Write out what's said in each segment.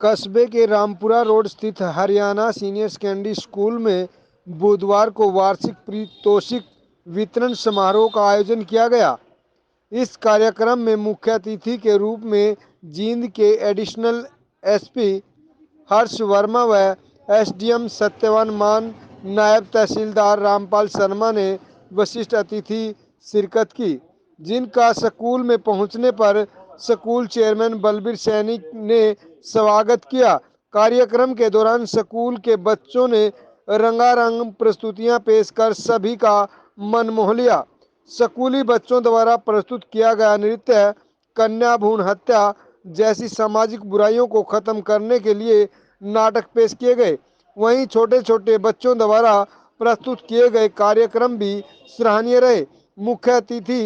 कस्बे के रामपुरा रोड स्थित हरियाणा सीनियर सेकेंडरी स्कूल में बुधवार को वार्षिक पारितोषिक वितरण समारोह का आयोजन किया गया। इस कार्यक्रम में मुख्य अतिथि के रूप में जींद के एडिशनल एसपी हर्ष वर्मा व एसडीएम सत्यवान मान, नायब तहसीलदार रामपाल शर्मा ने विशिष्ट अतिथि शिरकत की, जिनका स्कूल में पहुंचने पर स्कूल चेयरमैन बलबीर सैनी ने स्वागत किया। कार्यक्रम के दौरान स्कूल के बच्चों ने रंगारंग प्रस्तुतियां पेश कर सभी का मन मोह लिया। स्कूली बच्चों द्वारा प्रस्तुत किया गया नृत्य कन्या भ्रूण हत्या जैसी सामाजिक बुराइयों को खत्म करने के लिए नाटक पेश किए गए। वहीं छोटे छोटे बच्चों द्वारा प्रस्तुत किए गए कार्यक्रम भी सराहनीय रहे। मुख्य अतिथि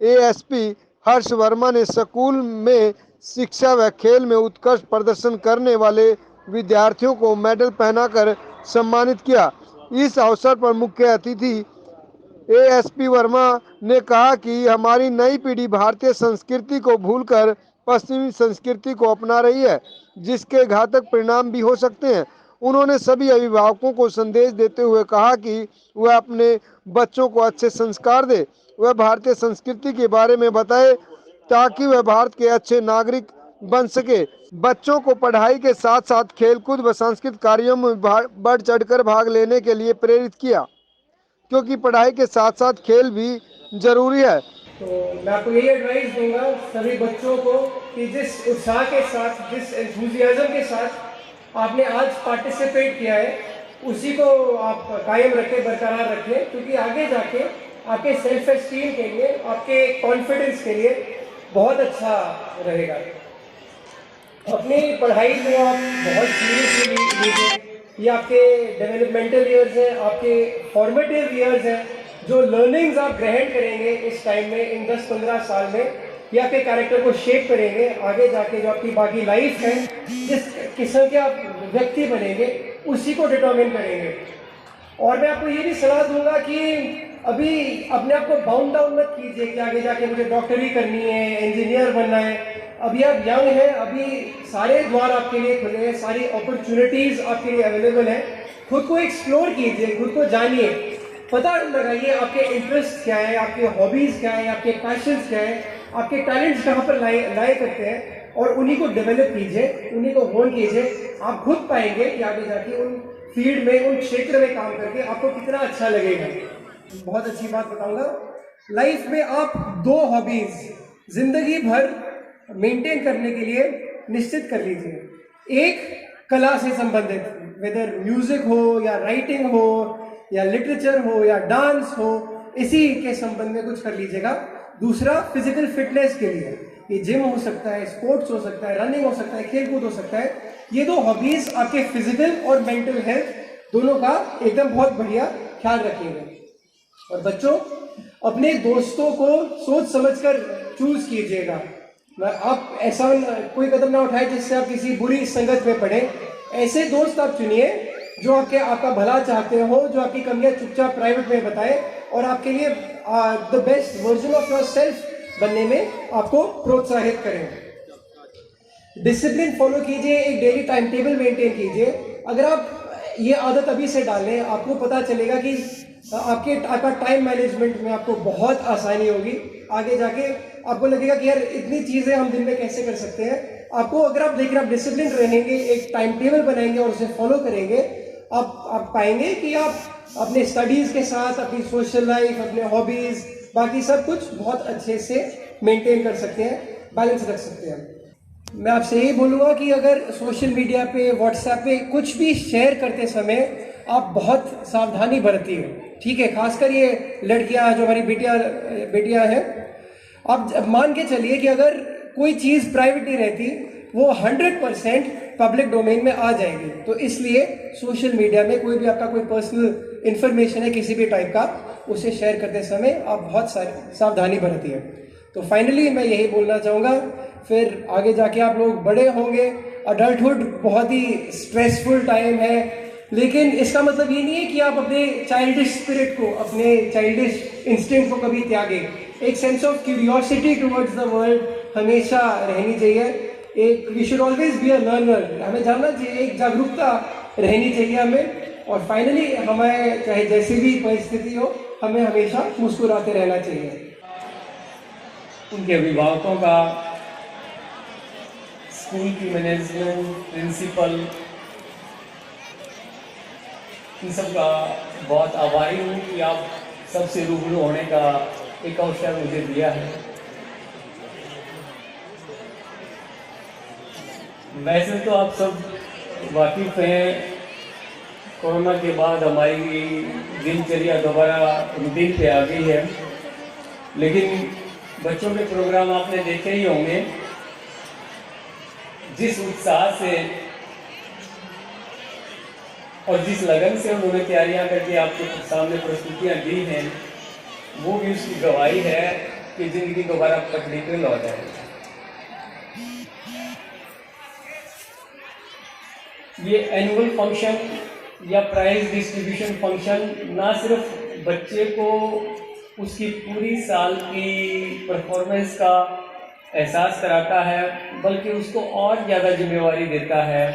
एएसपी हर्ष वर्मा ने स्कूल में शिक्षा व खेल में उत्कृष्ट प्रदर्शन करने वाले विद्यार्थियों को मेडल पहनाकर सम्मानित किया। इस अवसर पर मुख्य अतिथि एएसपी वर्मा ने कहा कि हमारी नई पीढ़ी भारतीय संस्कृति को भूलकर पश्चिमी संस्कृति को अपना रही है, जिसके घातक परिणाम भी हो सकते हैं। उन्होंने सभी अभिभावकों को संदेश देते हुए कहा कि वह अपने बच्चों को अच्छे संस्कार दे, वह भारतीय संस्कृति के बारे में बताए ताकि वह भारत के अच्छे नागरिक बन सके। बच्चों को पढ़ाई के साथ साथ खेलकूद व सांस्कृतिक कार्यों में बढ़ चढ़कर भाग लेने के लिए प्रेरित किया, क्योंकि पढ़ाई के साथ साथ खेल भी जरूरी है। तो मैं आपको यही एडवाइस दूंगा सभी बच्चों को कि जिस उत्साह के साथ, जिस एंथुजियाज्म के साथ आपने आज पार्टिसिपेट किया है, उसी को आप कायम रखें, बरकरार रखें, क्योंकि आगे जाके आपके सेल्फ एस्टीम के लिए, आपके कॉन्फिडेंस के लिए बहुत अच्छा रहेगा। अपनी पढ़ाई को आप बहुत सीरियसली लीजिए। ये आपके डेवलपमेंटल ईयर्स हैं, आपके फॉर्मेटिव ईयर्स हैं। जो लर्निंग्स आप ग्रहण करेंगे इस टाइम में, इन 10-15 साल में, ये आपके कैरेक्टर को शेप करेंगे। आगे जाके जो आपकी बाकी लाइफ है, जिस किस्म के आप व्यक्ति बनेंगे, उसी को डिटरमिन करेंगे। और मैं आपको ये भी सलाह दूंगा कि अभी अपने आप को बाउंड डाउन मत कीजिए कि आगे जाके मुझे डॉक्टरी करनी है, इंजीनियर बनना है। अभी आप यंग हैं, अभी सारे द्वार आपके लिए खुले हैं, सारी अपॉर्चुनिटीज आपके लिए अवेलेबल है। खुद को एक्सप्लोर कीजिए, खुद को जानिए, पता लगाइए आपके इंटरेस्ट क्या है, आपके हॉबीज क्या है, आपके पैशंस क्या है, आपके टैलेंट्स कहाँ पर लाए करते हैं, और उन्हीं को डेवलप कीजिए, उन्हीं को होन कीजिए। आप खुद पाएंगे कि आगे जाके उन फील्ड में, उन क्षेत्र में काम करके आपको कितना अच्छा लगेगा। बहुत अच्छी बात बताऊंगा, लाइफ में आप 2 हॉबीज जिंदगी भर मेंटेन करने के लिए निश्चित कर लीजिए। एक कला से संबंधित, वेदर म्यूजिक हो या राइटिंग हो या लिटरेचर हो या डांस हो, इसी के संबंध में कुछ कर लीजिएगा। दूसरा फिजिकल फिटनेस के लिए, ये जिम हो सकता है, स्पोर्ट्स हो सकता है, रनिंग हो सकता है, खेलकूद हो सकता है। ये 2 हॉबीज आपके फिजिकल और मेंटल हेल्थ दोनों का एकदम बहुत बढ़िया ख्याल रखेंगे। और बच्चों, अपने दोस्तों को सोच समझकर चूज कीजिएगा। आप ऐसा कोई कदम ना उठाए जिससे आप किसी बुरी संगत में पड़े। ऐसे दोस्त आप चुनिए जो आपका भला चाहते हो, जो आपकी कमियां चुपचाप प्राइवेट में बताए और आपके लिए the best version of your self बनने में आपको प्रोत्साहित करें। डिसिप्लिन फॉलो कीजिए, एक डेली टाइम टेबल मेंटेन कीजिए। अगर आप ये आदत अभी से डालें, आपको पता चलेगा कि आपका टाइम मैनेजमेंट में आपको बहुत आसानी होगी। आगे जाके आपको लगेगा कि यार इतनी चीजें हम दिन में कैसे कर सकते हैं। आपको अगर आप देखिए, आप डिसिप्लिन रहेंगे, एक टाइम टेबल बनाएंगे और उसे फॉलो करेंगे, आप पाएंगे कि आप अपने स्टडीज के साथ अपनी सोशल लाइफ, अपने हॉबीज, बाकी सब कुछ बहुत अच्छे से मेंटेन कर सकते हैं, बैलेंस रख सकते हैं। मैं आपसे यही बोलूँगा कि अगर सोशल मीडिया पे, व्हाट्सएप पे कुछ भी शेयर करते समय आप बहुत सावधानी बरतिए, ठीक है। खासकर ये लड़कियां जो हमारी बेटियां हैं, आप मान के चलिए कि अगर कोई चीज़ प्राइवेट नहीं रहती, वो 100% पब्लिक डोमेन में आ जाएगी। तो इसलिए सोशल मीडिया में कोई भी आपका कोई पर्सनल इंफॉर्मेशन है किसी भी टाइप का, उसे शेयर करते समय आप बहुत सावधानी बरतिए। तो फाइनली मैं यही बोलना चाहूँगा, फिर आगे जाके आप लोग बड़े होंगे। अडल्टहुड बहुत ही स्ट्रेसफुल टाइम है, लेकिन इसका मतलब ये नहीं है कि आप अपने चाइल्डिश स्पिरिट को, अपने चाइल्डिश इंस्टिंक्ट को कभी त्यागें। एक sense of curiosity towards the world हमेशा रहनी चाहिए। एक we should always be a learner, हमें जानना चाहिए, एक जागरूकता रहनी चाहिए हमें। और फाइनली हमें चाहे जैसी भी परिस्थिति हो, हमें हमेशा मुस्कुराते रहना चाहिए। उनके अभिभावकों का, स्कूल की मैनेजमेंट, प्रिंसिपल, इन सब का बहुत आभारी हूँ कि आप सबसे रूबरू होने का एक अवसर मुझे दिया है। वैसे तो आप सब वाकिफ़ हैं, कोरोना के बाद हमारी दिनचर्या दोबारा रूटीन पे आ गई है, लेकिन बच्चों के प्रोग्राम आपने देखे ही होंगे। जिस उत्साह से और जिस लगन से उन्होंने तैयारियां करके आपके सामने प्रस्तुतियां दी हैं, वो भी उसकी गवाही है कि जिंदगी दोबारा पटरी पे लौट आए। ये एनुअल फंक्शन या प्राइज डिस्ट्रीब्यूशन फंक्शन ना सिर्फ बच्चे को उसकी पूरी साल की परफॉर्मेंस का एहसास कराता है, बल्कि उसको और ज़्यादा जिम्मेवारी देता है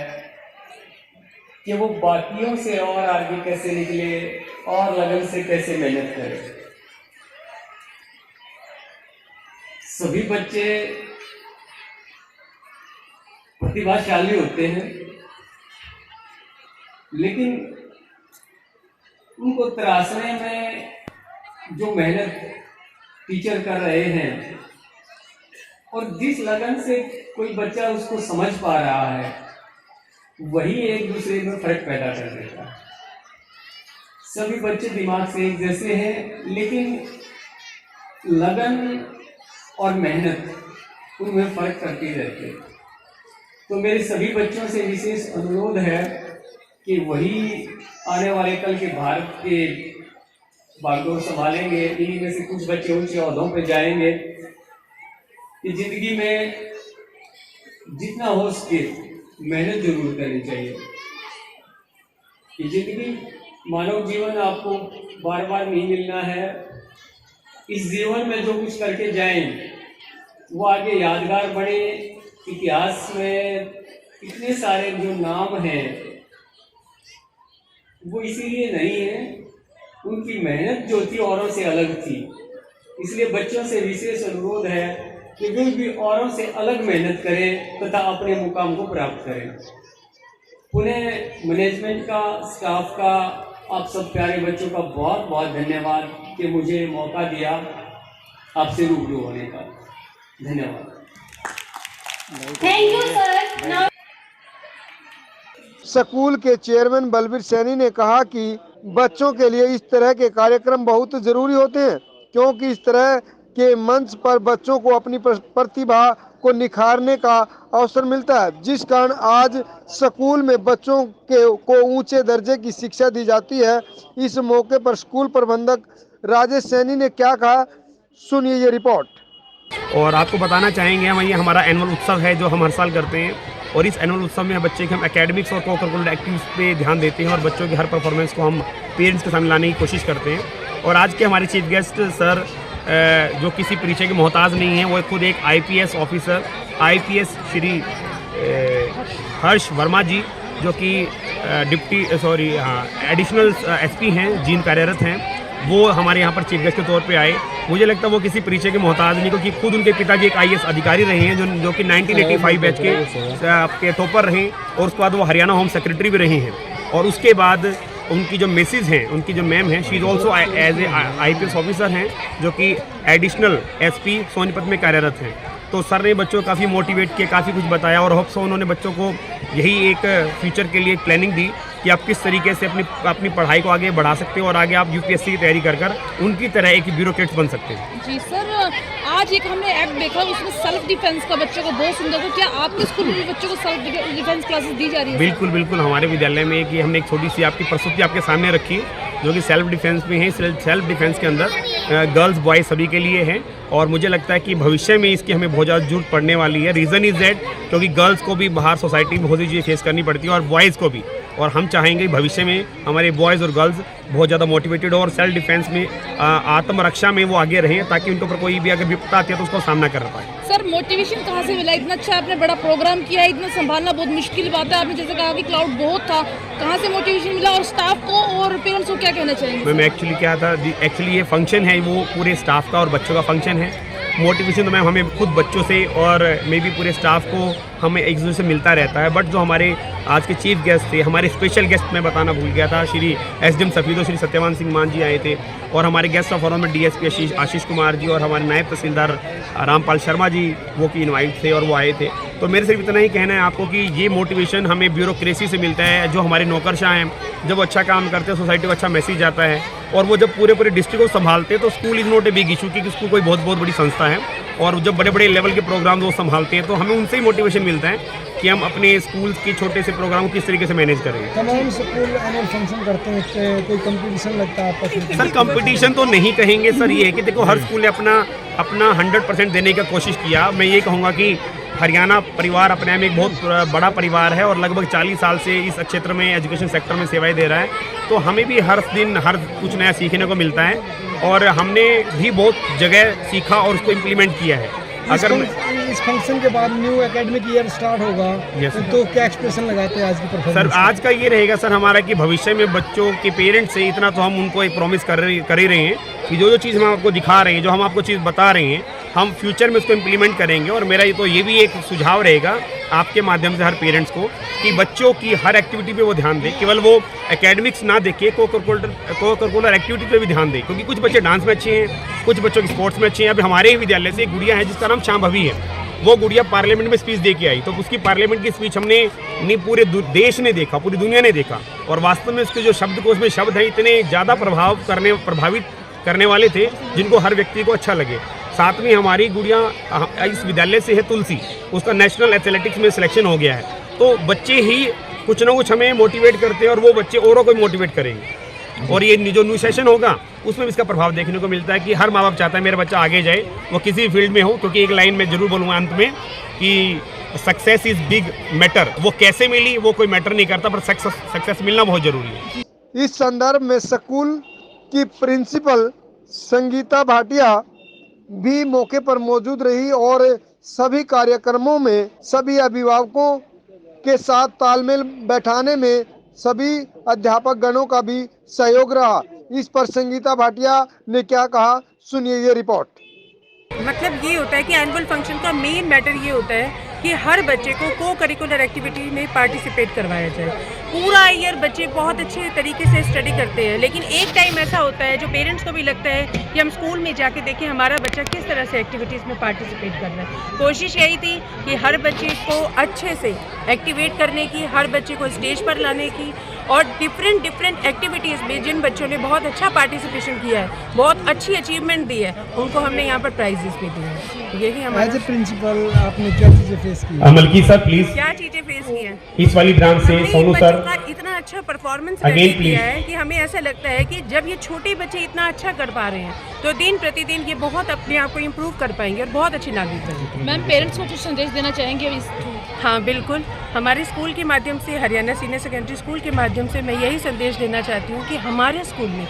कि वो बाकियों से और आगे कैसे निकले और लगन से कैसे मेहनत करे। सभी बच्चे प्रतिभाशाली होते हैं, लेकिन उनको तराशने में जो मेहनत टीचर कर रहे हैं और जिस लगन से कोई बच्चा उसको समझ पा रहा है, वही एक दूसरे में फर्क पैदा कर देता है। सभी बच्चे दिमाग से एक जैसे हैं, लेकिन लगन और मेहनत उनमें फर्क करती रहती है। तो मेरे सभी बच्चों से विशेष अनुरोध है कि वही आने वाले कल के भारत के बागडोर संभालेंगे। इन्हीं में से कुछ बच्चे ऊंचे ओहदों पे जाएंगे। कि जिंदगी में जितना हो सके मेहनत जरूर करनी चाहिए। कि जिंदगी मानव जीवन आपको बार बार नहीं मिलना है। इस जीवन में जो कुछ करके जाएं वो आगे यादगार बने। इतिहास में इतने सारे जो नाम हैं वो इसीलिए नहीं है, उनकी मेहनत जो थी औरों से अलग थी। इसलिए बच्चों से विशेष अनुरोध है कि वे भी औरों से अलग मेहनत करें तथा अपने मुकाम को प्राप्त करें। पुनः मैनेजमेंट का, स्टाफ का, आप सब प्यारे बच्चों का बहुत बहुत धन्यवाद कि मुझे मौका दिया आपसे रूबरू होने का। धन्यवाद। Thank you sir. स्कूल के चेयरमैन बलबीर सैनी ने कहा कि बच्चों के लिए इस तरह के कार्यक्रम बहुत ज़रूरी होते हैं, क्योंकि इस तरह के मंच पर बच्चों को अपनी प्रतिभा को निखारने का अवसर मिलता है, जिस कारण आज स्कूल में बच्चों को ऊंचे दर्जे की शिक्षा दी जाती है। इस मौके पर स्कूल प्रबंधक राजेश सैनी ने क्या कहा, सुनिए ये रिपोर्ट। और आपको बताना चाहेंगे हम, ये हमारा एनुअल उत्सव है जो हम हर साल करते हैं। और इस एनुअल उत्सव में बच्चे के हम एकेडमिक्स और को करिकुलर एक्टिविटीज़ पे ध्यान देते हैं और बच्चों की हर परफॉर्मेंस को हम पेरेंट्स के सामने लाने की कोशिश करते हैं। और आज के हमारे चीफ गेस्ट सर जो किसी परिचय के मोहताज नहीं हैं, वो खुद एक IPS officer IPS Shri Harsh Verma जी, जो कि एडिशनल SP हैं, जीन कार्यरत हैं, वो हमारे यहाँ पर चीफ गेस्ट के तौर पे आए। मुझे लगता है वो किसी परिचय के मोहताज नहीं, क्योंकि खुद उनके पिताजी एक IAS अधिकारी रहे हैं जो कि 1985 बैच के टॉपर रहे, और उसके बाद वो हरियाणा होम सेक्रेटरी भी रहे हैं। और उसके बाद उनकी जो मिसेज हैं, उनकी जो मैम हैं, she is also as a IPS officer हैं, जो कि एडिशनल SP सोनीपत में कार्यरत हैं। तो सर ने बच्चों को काफ़ी मोटिवेट किया, काफ़ी कुछ बताया, और होप्स उन्होंने बच्चों को यही एक फ्यूचर के लिए प्लानिंग दी कि आप किस तरीके से अपनी पढ़ाई को आगे बढ़ा सकते हो और आगे आप UPSC की तैयारी कर उनकी तरह एक ब्यूरोक्रेट बन सकते हैं। जी सर, आज एक हमने ऐप देखा, उसमें सेल्फ डिफेंस का बच्चों को बहुत सुंदर था। क्या आपके स्कूल में भी बच्चों को सेल्फ डिफेंस क्लासेस दी जा रही है? बिल्कुल बिल्कुल, हमारे विद्यालय में कि हमने एक छोटी सी आपकी प्रस्तुति आपके सामने रखी, जो कि सेल्फ डिफेंस में है। सेल्फ डिफेंस के अंदर गर्ल्स बॉयज़ सभी के लिए है, और मुझे लगता है कि भविष्य में इसकी हमें बहुत ज़्यादा जरूरत पड़ने वाली है। रीज़न इज़ दैट क्योंकि गर्ल्स को भी बाहर सोसाइटी में बहुत सी चीज़ें फेस करनी पड़ती है और बॉयज़ को भी। और हम चाहेंगे भविष्य में हमारे बॉयज़ और गर्ल्स बहुत ज़्यादा मोटिवेटेड और सेल्फ डिफेंस में आत्मरक्षा में वो आगे रहें, ताकि उनके ऊपर कोई भी अगर विपत्ता आती है तो उसको सामना कर पाए। सर मोटिवेशन कहाँ से मिला? इतना अच्छा आपने बड़ा प्रोग्राम किया है, इतना संभालना बहुत मुश्किल बात है। आपने जैसे कहा कि क्राउड बहुत था, कहाँ से मोटिवेशन मिला और स्टाफ को और पेरेंट्स को क्या कहना चाहेंगे? मैम एक्चुअली क्या था, एक्चुअली ये फंक्शन है वो पूरे स्टाफ का और बच्चों का फंक्शन है। मोटिवेशन तो मैम हमें खुद बच्चों से और मे भी पूरे स्टाफ को हमें एक दूसरे से मिलता रहता है। बट जो हमारे आज के चीफ गेस्ट थे, हमारे स्पेशल गेस्ट मैं बताना भूल गया था, श्री एसडीएम सफीदो श्री सत्यवान सिंह मान जी आए थे, और हमारे गेस्ट ऑफ ऑनर में डीएसपी आशीष कुमार जी और हमारे नायब तहसीलदार रामपाल शर्मा जी वो की इनवाइट थे और वो आए थे। तो मेरे सिर्फ इतना ही कहना है आपको कि ये मोटिवेशन हमें ब्यूरोक्रेसी से मिलता है। जो हमारे नौकरशाह हैं जब अच्छा काम करते हैं सोसाइटी को अच्छा मैसेज आता है, और वो जब पूरे डिस्ट्रिक्ट को संभालते हैं तो school is not a big issue, क्योंकि स्कूल कोई बहुत बड़ी संस्था है, और जब बड़े लेवल के प्रोग्राम वो संभालते हैं तो हमें उनसे ही मोटिवेशन मिलता है कि हम अपने स्कूल के छोटे से प्रोग्राम किस तरीके से मैनेज करें। तमाम स्कूल एनुअल फंक्शन करते हैं, कोई कंपटीशन लगता है आपस में? सर कंपटीशन तो नहीं कहेंगे सर, ये है कि देखो हर स्कूल ने अपना 100% देने की कोशिश किया। मैं ये कहूँगा कि हरियाणा परिवार अपने आप में एक बहुत बड़ा परिवार है और लगभग 40 साल से इस क्षेत्र में एजुकेशन सेक्टर में सेवाएं दे रहा है, तो हमें भी हर दिन हर कुछ नया सीखने को मिलता है, और हमने भी बहुत जगह सीखा और उसको इम्प्लीमेंट किया है। अगर इस फंक्शन के बाद न्यू एकेडमिक ईयर स्टार्ट होगा, तो क्या एक्सप्रेशन लगाते हैं आज की परफॉर्मेंस? सर आज का ये रहेगा सर हमारा कि भविष्य में बच्चों के पेरेंट्स से इतना तो हम उनको एक प्रॉमिस कर ही रहे हैं कि जो चीज़ हम आपको दिखा रहे हैं, जो हम आपको चीज़ बता रहे हैं, हम फ्यूचर में उसको इम्प्लीमेंट करेंगे। और मेरा ये भी एक सुझाव रहेगा आपके माध्यम से हर पेरेंट्स को कि बच्चों की हर एक्टिविटी पे वो ध्यान दें, केवल वो एकेडमिक्स ना देखे, को करिकुलर एक्टिविटी पे भी ध्यान दें, क्योंकि कुछ बच्चे डांस में अच्छे हैं, कुछ बच्चों की स्पोर्ट्स में अच्छे हैं। अभी हमारे ही विद्यालय से एक गुड़िया है जिसका नाम शांभवी है, वो गुड़िया पार्लियामेंट में स्पीच दे के आई, तो उसकी पार्लियामेंट की स्पीच हमने नहीं पूरे देश ने देखा, पूरी दुनिया ने देखा, और वास्तव में उसके जो शब्दकोश में शब्द हैं इतने ज़्यादा प्रभावित करने वाले थे जिनको हर व्यक्ति को अच्छा लगे। साथ में हमारी गुड़िया इस विद्यालय से है तुलसी, उसका नेशनल एथलेटिक्स में सिलेक्शन हो गया है। तो बच्चे ही कुछ ना कुछ हमें मोटिवेट करते हैं और वो बच्चे औरों को मोटिवेट करेंगे, और ये जो न्यू सेशन होगा उसमें भी इसका प्रभाव देखने को मिलता है कि हर माँ बाप चाहता है मेरा बच्चा आगे जाए, वो किसी फील्ड में हो। क्योंकि एक लाइन में जरूर बोलूँगा अंत में कि सक्सेस इज बिग मैटर, वो कैसे मिली वो कोई मैटर नहीं करता, पर सक्सेस मिलना बहुत जरूरी है। इस संदर्भ में स्कूल की प्रिंसिपल संगीता भाटिया भी मौके पर मौजूद रही और सभी कार्यक्रमों में सभी अभिभावकों के साथ तालमेल बैठाने में सभी अध्यापक गणों का भी सहयोग रहा। इस पर संगीता भाटिया ने क्या कहा, सुनिए ये रिपोर्ट। मतलब ये होता है कि एनुअल फंक्शन का मेन मैटर ये होता है कि हर बच्चे को करिकुलर एक्टिविटी में पार्टिसिपेट करवाया जाए। पूरा ईयर बच्चे बहुत अच्छे तरीके से स्टडी करते हैं, लेकिन एक टाइम ऐसा होता है जो पेरेंट्स को भी लगता है कि हम स्कूल में जाके देखें हमारा बच्चा किस तरह से एक्टिविटीज़ में पार्टिसिपेट कर रहा है। कोशिश यही थी कि हर बच्चे को अच्छे से एक्टिवेट करने की, हर बच्चे को स्टेज पर लाने की, और डिफरेंट एक्टिविटीज़ में जिन बच्चों ने बहुत अच्छा पार्टिसिपेशन किया है, बहुत अच्छी अचीवमेंट दी है, उनको हमने यहाँ पर प्राइजेस भी दिए हैं। यही हमारा एज ए प्रिंसिपल आपने क्या चीजें फेस की? मलकी सर प्लीज क्या चीजें फेस की हैं? इस वाली ब्रांच से हमने सोनू इन सर बच्चों का इतना अच्छा परफॉर्मेंस Again, किया है कि हमें ऐसा लगता है कि जब ये छोटे बच्चे इतना अच्छा कर पा रहे हैं तो दिन प्रतिदिन ये बहुत अपने आप को इम्प्रूव कर पाएंगे और बहुत अच्छी नागरिक बनेंगे। मैम पेरेंट्स को कुछ संदेश देना चाहेंगे इस? हाँ बिल्कुल, हमारे स्कूल के माध्यम से, हरियाणा सीनियर सेकेंडरी स्कूल के माध्यम से मैं यही संदेश देना चाहती हूँ कि हमारे स्कूल में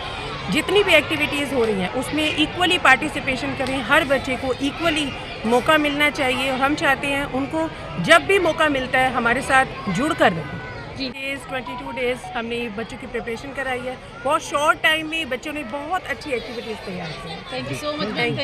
जितनी भी एक्टिविटीज़ हो रही हैं उसमें इक्वली पार्टिसिपेशन करें, हर बच्चे को इक्वली मौका मिलना चाहिए। और हम चाहते हैं उनको जब भी मौका मिलता है हमारे साथ जुड़ कर रहें। 22 डेज हमने बच्चों की प्रिपरेशन कराई है, बहुत शॉर्ट टाइम में बच्चों ने बहुत अच्छी एक्टिविटीज़ तैयार की है। Thank you so much ma'am.